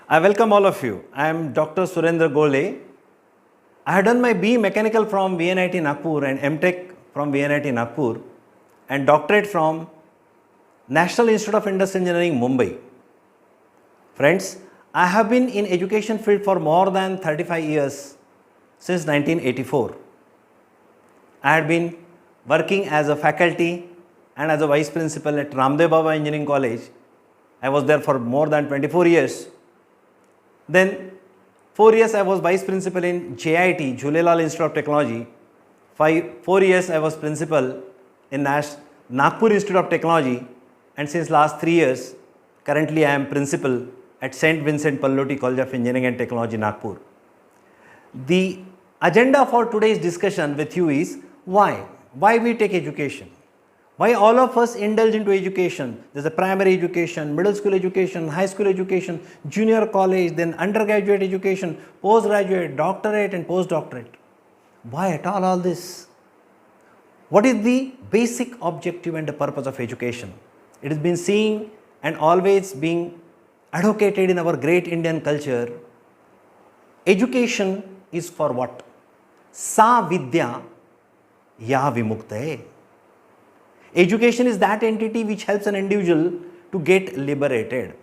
I welcome all of you. I am Dr. Surendra Gole. I had done my BE Mechanical from VNIT Nagpur and MTech from VNIT Nagpur and doctorate from National Institute of Industrial Engineering, Mumbai. Friends, I have been in education field for more than 35 years since 1984. I had been working as a faculty and as a vice principal at Ramdev Baba Engineering College. I was there for more than 24 years. Then 4 years I was vice principal in JIT, Jhulelal Institute of Technology. 4 years I was principal in Nagpur Institute of Technology, and since last 3 years, currently I am principal at St. Vincent Pallotti College of Engineering and Technology, Nagpur. The agenda for today's discussion with you is why we take education. Why all of us indulge into education? There's a primary education, middle school education, high school education, junior college, then undergraduate education, postgraduate, doctorate and postdoctorate. Why at all this? What is the basic objective and the purpose of education? It has been seen and always being advocated in our great Indian culture. Education is for what? Sa vidya ya vimuktaye. Education is that entity which helps an individual to get liberated.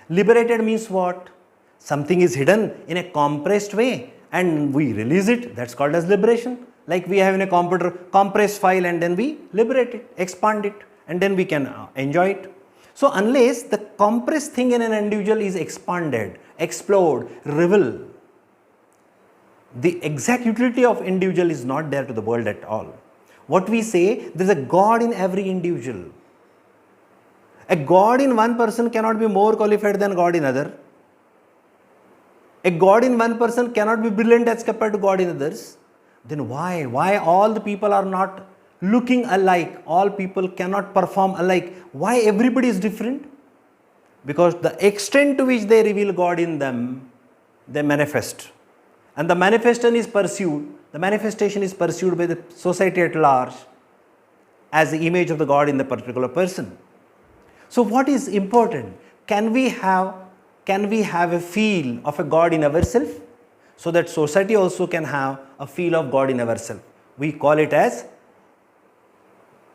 Liberated means what? Something is hidden in a compressed way and we release it. That's called as liberation. Like we have in a computer compressed file and then we liberate it, expand it, and then we can enjoy it. So unless the compressed thing in an individual is expanded, explored, revealed, the exact utility of individual is not there to the world at all. What we say, there is a God in every individual. A God in one person cannot be more qualified than God in other. A God in one person cannot be brilliant as compared to God in others. Then why? Why all the people are not looking alike? All people cannot perform alike. Why everybody is different? Because the extent to which they reveal God in them, they manifest. And the manifestation is pursued. The manifestation is pursued by the society at large as the image of the God in the particular person. So what is important? Can we have a feel of a God in ourselves so that society also can have a feel of God in ourselves? We call it as,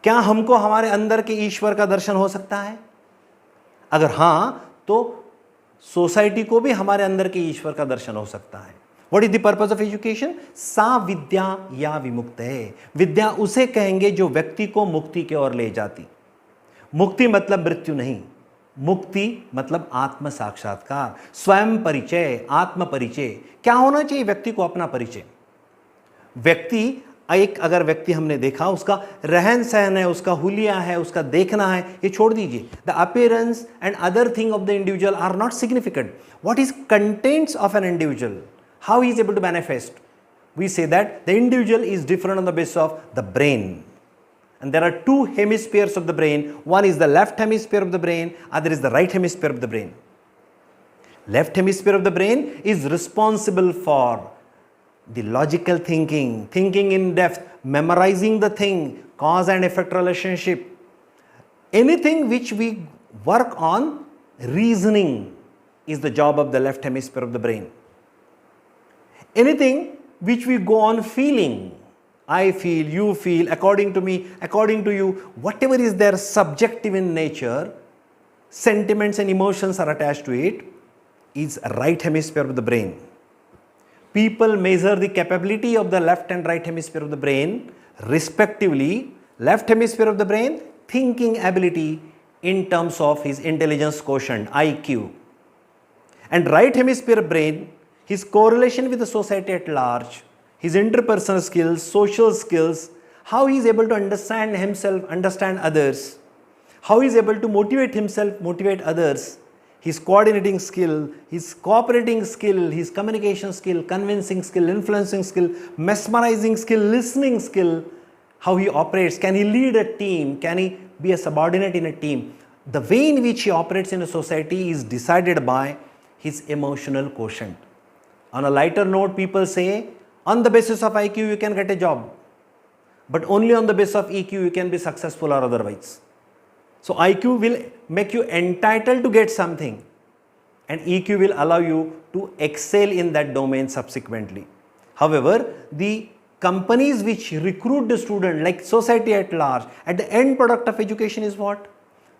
क्या हमको हमारे अंदर के ईश्वर का दर्शन हो सकता है? अगर हाँ, तो सोसाइटी को भी हमारे अंदर के ईश्वर का दर्शन हो सकता है. What is the purpose of education? सा विद्या या विमुक्त है. विद्या उसे कहेंगे जो व्यक्ति को मुक्ति की ओर ले जाती. मुक्ति मतलब मृत्यु नहीं. मुक्ति मतलब आत्म साक्षात्कार, स्वयं परिचय, आत्म परिचय. क्या होना चाहिए व्यक्ति को? अपना परिचय. अगर व्यक्ति हमने देखा, उसका रहन सहन है, उसका हुलिया है, उसका देखना है, ये छोड़ दीजिए. The appearance and other thing of the individual are not significant. What is contents of an individual? How he is able to manifest? We say that the individual is different on the basis of the brain. And there are two hemispheres of the brain. One is the left hemisphere of the brain, other is the right hemisphere of the brain. Left hemisphere of the brain is responsible for the logical thinking, thinking in depth, memorizing the thing, cause and effect relationship. Anything which we work on, reasoning is the job of the left hemisphere of the brain. Anything which we go on feeling, I feel, you feel, according to me, according to you, whatever is there subjective in nature, sentiments and emotions are attached to it, is right hemisphere of the brain. People measure the capability of the left and right hemisphere of the brain respectively. Left hemisphere of the brain, thinking ability in terms of his intelligence quotient, IQ. And right hemisphere brain, his correlation with the society at large, his interpersonal skills, social skills, how he is able to understand himself, understand others, how he is able to motivate himself, motivate others, his coordinating skill, his cooperating skill, his communication skill, convincing skill, influencing skill, mesmerizing skill, listening skill, how he operates, can he lead a team, can he be a subordinate in a team. The way in which he operates in a society is decided by his emotional quotient. On a lighter note, people say, on the basis of IQ, you can get a job. But only on the basis of EQ, you can be successful or otherwise. So IQ will make you entitled to get something. and EQ will allow you to excel in that domain subsequently. However, the companies which recruit the student, like society at large, at the end product of education is what?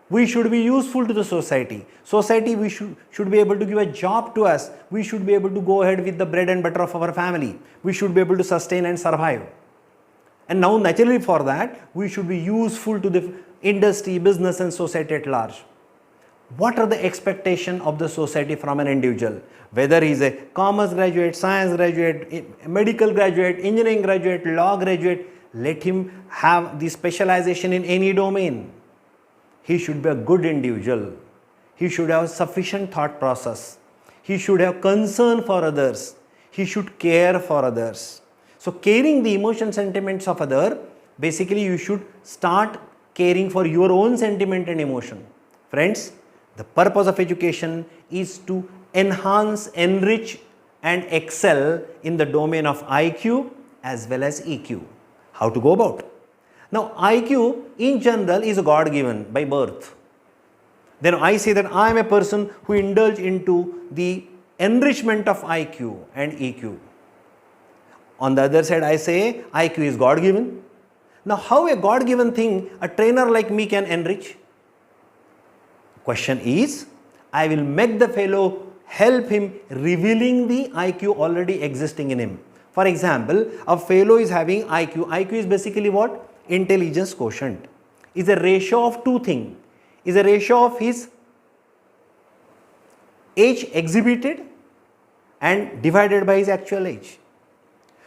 We should be useful to the society. Society we should be able to give a job to us. We should be able to go ahead with the bread and butter of our family. We should be able to sustain and survive. And now naturally for that, we should be useful to the industry, business and society at large. What are the expectations of the society from an individual? Whether he is a commerce graduate, science graduate, medical graduate, engineering graduate, law graduate, let him have the specialization in any domain. He should be a good individual. He should have sufficient thought process. He should have concern for others. He should care for others. So caring the emotion sentiments of other, basically you should start caring for your own sentiment and emotion. Friends, the purpose of education is to enhance, enrich and excel in the domain of IQ as well as EQ. How to go about? Now IQ in general is God given by birth. Then I say that I am a person who indulge into the enrichment of IQ and EQ. On the other side I say IQ is God given. Now how a God given thing a trainer like me can enrich? Question is, I will make the fellow help him revealing the IQ already existing in him. For example, a fellow is having IQ. IQ is basically what? Intelligence quotient. Is a ratio of two things. Is a ratio of his age exhibited and divided by his actual age.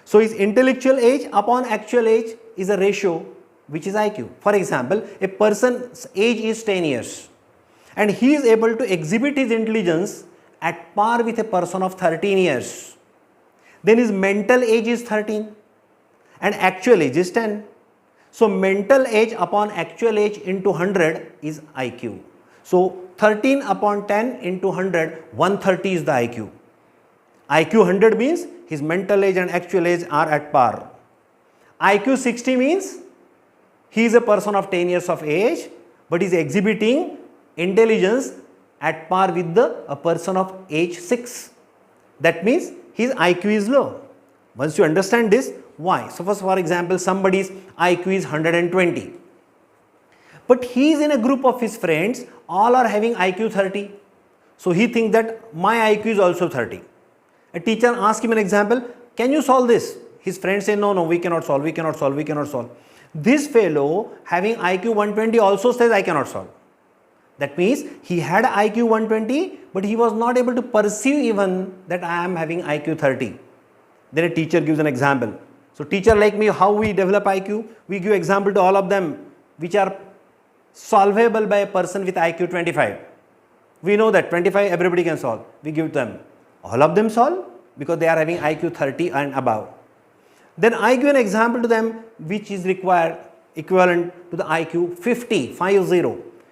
So his intellectual age upon actual age is a ratio which is IQ. For example, a person's age is 10 years and he is able to exhibit his intelligence at par with a person of 13 years. Then his mental age is 13 and actual age is 10. So mental age upon actual age into 100 is IQ. So 13 upon 10 into 100, 130 is the IQ. IQ 100 means his mental age and actual age are at par. IQ 60 means he is a person of 10 years of age but is exhibiting intelligence at par with a person of age 6. That means his IQ is low. Once you understand this, why? So first, for example, somebody's IQ is 120. But he is in a group of his friends, all are having IQ 30. So he thinks that my IQ is also 30. A teacher asks him an example, can you solve this? His friends say, no, we cannot solve, we cannot solve, we cannot solve. This fellow having IQ 120 also says, I cannot solve. That means he had IQ 120, but he was not able to perceive even that I am having IQ 30. Then a teacher gives an example. So teacher like me, how we develop IQ? We give example to all of them which are solvable by a person with IQ 25. We know that 25 everybody can solve. We give them. All of them solve because they are having IQ 30 and above. Then I give an example to them which is required equivalent to the IQ 50,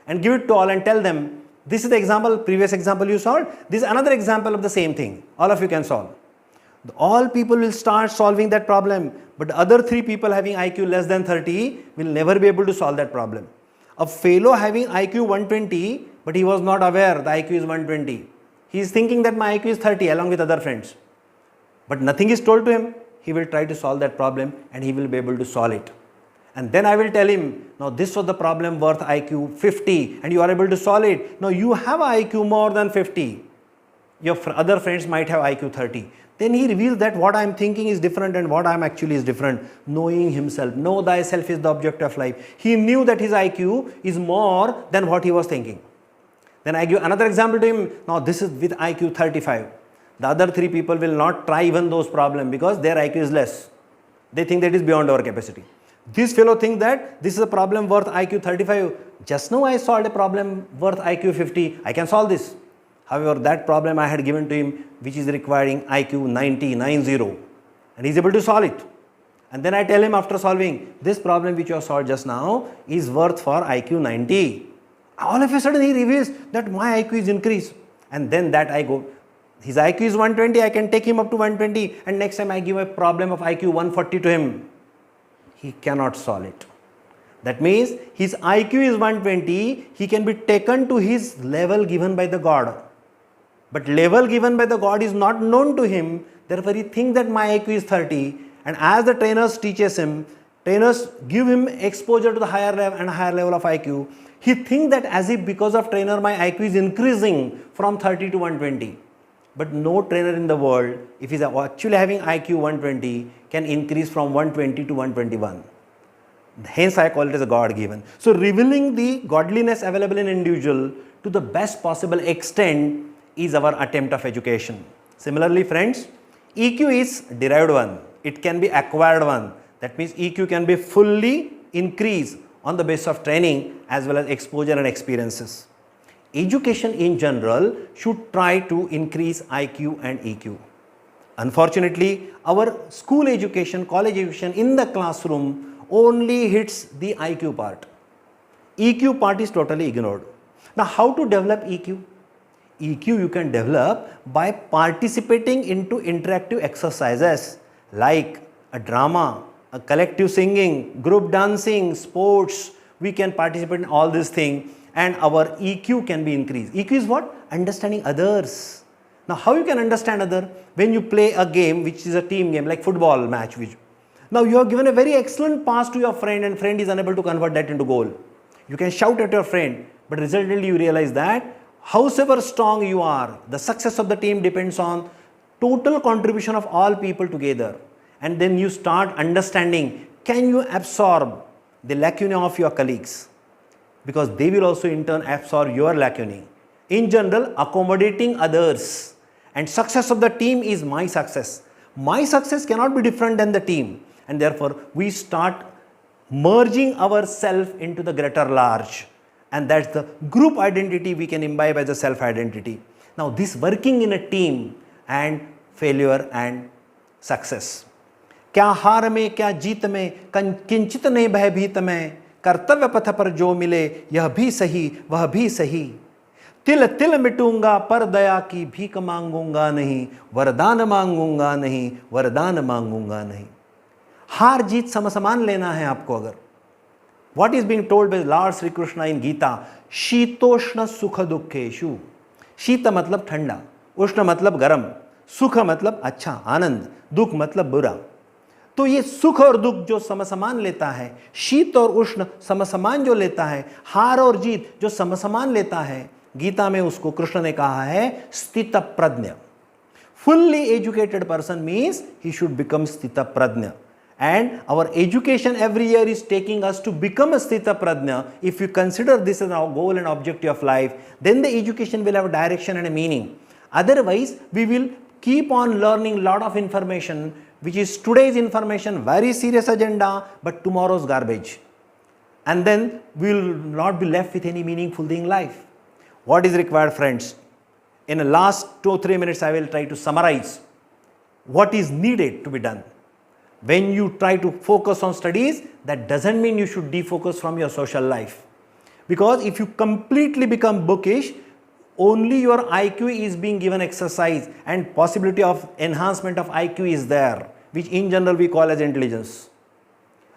and give it to all and tell them, this is the example, previous example you solved, this is another example of the same thing. All of you can solve. All people will start solving that problem, but the other 3 people having IQ less than 30 will never be able to solve that problem. A fellow having IQ 120, but he was not aware the IQ is 120. He is thinking that my IQ is 30 along with other friends. But nothing is told to him. He will try to solve that problem and he will be able to solve it. And then I will tell him, now this was the problem worth IQ 50 and you are able to solve it. Now you have IQ more than 50. Your other friends might have IQ 30. Then he reveals that what I am thinking is different and what I am actually is different. Knowing himself, know thyself is the object of life. He knew that his IQ is more than what he was thinking. Then I give another example to him. Now this is with IQ 35. The other 3 people will not try even those problems because their IQ is less. They think that it is beyond our capacity. This fellow thinks that this is a problem worth IQ 35. Just now I solved a problem worth IQ 50. I can solve this. However, that problem I had given to him which is requiring IQ 90, and he is able to solve it. And then I tell him after solving, this problem which you have solved just now is worth for IQ 90. All of a sudden he reveals that my IQ is increased. And then that I go, his IQ is 120, I can take him up to 120 and next time I give a problem of IQ 140 to him. He cannot solve it. That means his IQ is 120, he can be taken to his level given by the God. But level given by the God is not known to him. Therefore, he thinks that my IQ is 30. And as the trainers teaches him, trainers give him exposure to the higher level and higher level of IQ. He thinks that as if because of trainer, my IQ is increasing from 30 to 120. But no trainer in the world, if he is actually having IQ 120, can increase from 120 to 121. Hence, I call it as a God given. So, revealing the godliness available in individual to the best possible extent is our attempt of education. Similarly, friends, EQ is derived one. It can be acquired one. That means EQ can be fully increased on the basis of training as well as exposure and experiences. Education in general should try to increase IQ and EQ. Unfortunately, our school education, college education in the classroom only hits the IQ part. EQ part is totally ignored. Now, how to develop EQ? EQ you can develop by participating into interactive exercises like a drama, a collective singing, group dancing, sports. We can participate in all these things and our EQ can be increased. EQ is what? Understanding others. Now, how you can understand other? When you play a game which is a team game like football match. Now, you have given a very excellent pass to your friend and friend is unable to convert that into goal. You can shout at your friend, but resultantly you realize that howsoever strong you are, the success of the team depends on total contribution of all people together. And then you start understanding, can you absorb the lacunae of your colleagues? Because they will also in turn absorb your lacunae. In general, accommodating others and success of the team is my success. My success cannot be different than the team. And therefore, we start merging ourselves into the greater large. And that's the group identity we can imbibe as a self-identity. Now, this working in a team and failure and success. क्या हार में क्या जीत में किंचित नहीं भयभीत में कर्तव्य पथ पर जो मिले यह भी सही वह भी सही तिल तिल मिटूंगा पर दया की भीख मांगूंगा नहीं वरदान मांगूंगा नहीं वरदान मांगूंगा नहीं हार जीत समसमान लेना है आपको अगर What is being told by Lord Sri Krishna in Gita? शीतोष्ण सुख दुखेषु. शीत मतलब ठंडा, उष्ण मतलब गर्म, सुख मतलब अच्छा आनंद, दुख मतलब बुरा. तो ये सुख और दुख जो समसमान लेता है, शीत और उष्ण समसमान जो लेता है, हार और जीत जो समसमान लेता है, गीता में उसको कृष्ण ने कहा है स्थित प्रज्ञ. Fully educated person means he should become sthita prajna. And our education every year is taking us to become a sthita prajna. If you consider this as our goal and objective of life, then the education will have a direction and a meaning. Otherwise, we will keep on learning lot of information, which is today's information, very serious agenda, but tomorrow's garbage. And then we will not be left with any meaningful thing in life. What is required, friends? In the last 2 or 3 minutes, I will try to summarize what is needed to be done. When you try to focus on studies, that doesn't mean you should defocus from your social life. Because if you completely become bookish, only your IQ is being given exercise and possibility of enhancement of IQ is there, which in general we call as intelligence.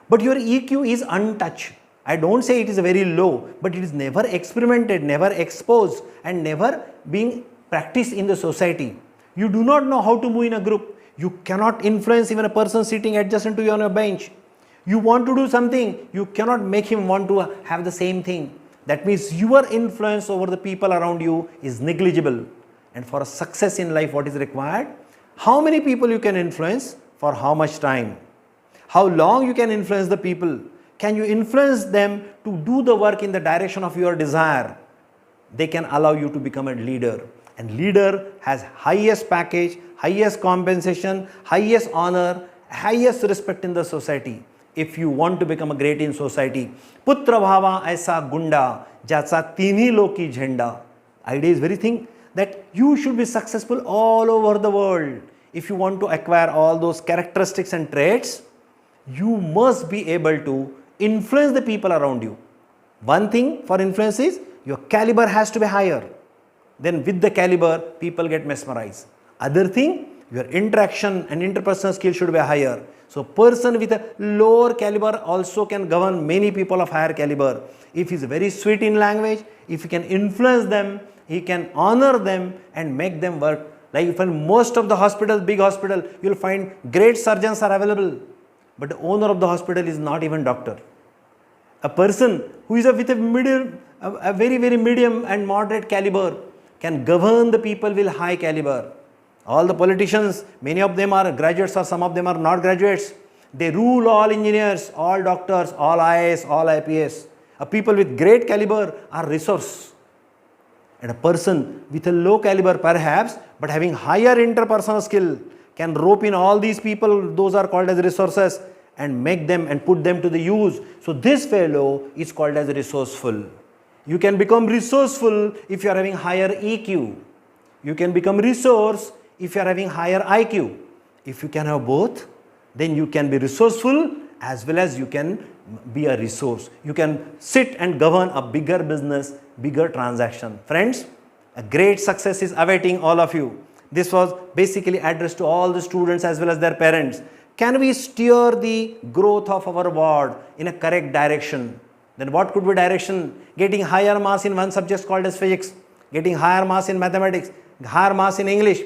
But your EQ is untouched. I don't say it is very low, but it is never experimented, never exposed and never being practiced in the society. You do not know how to move in a group. You cannot influence even a person sitting adjacent to you on a bench. You want to do something, you cannot make him want to have the same thing. That means your influence over the people around you is negligible. And for a success in life, what is required? How many people you can influence? For how much time? How long you can influence the people? Can you influence them to do the work in the direction of your desire? They can allow you to become a leader. And leader has highest package, highest compensation, highest honor, highest respect in the society. If you want to become a great in society, putra bhava aisa gunda jacha tinhi loki jhenda. Idea is very thing that you should be successful all over the world. If you want to acquire all those characteristics and traits, you must be able to influence the people around you. One thing for influence is your caliber has to be higher. Then with the caliber, people get mesmerized. Other thing, your interaction and interpersonal skill should be higher. So person with a lower caliber also can govern many people of higher caliber. If he is very sweet in language, if he can influence them he can honor them and make them work. Like in most of the hospitals, big hospital, you will find great surgeons are available, but the owner of the hospital is not even doctor. A person who is with a very, very medium and moderate caliber can govern the people with high caliber. All the politicians, many of them are graduates or some of them are not graduates. They rule all engineers, all doctors, all IAS, all IPS. A people with great caliber are resource. And a person with a low caliber perhaps, but having higher interpersonal skill, can rope in all these people, those are called as resources, and make them and put them to the use. So this fellow is called as resourceful. You can become resourceful if you are having higher EQ. You can become resource if you are having higher IQ. If you can have both, then you can be resourceful as well as you can be a resource. You can sit and govern a bigger business, bigger transaction. Friends, a great success is awaiting all of you. This was basically addressed to all the students as well as their parents. Can we steer the growth of our ward in a correct direction? Then what could be direction? Getting higher marks in one subject called as physics, getting higher marks in mathematics, higher marks in English,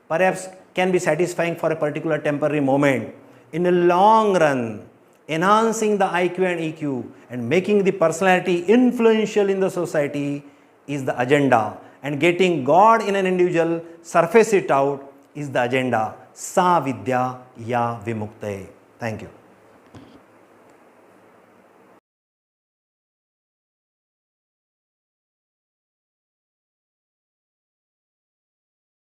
perhaps can be satisfying for a particular temporary moment. In the long run, enhancing the IQ and EQ and making the personality influential in the society is the agenda. And getting God in an individual, surface it out, is the agenda. Sa Vidya Ya Vimuktaye. Thank you.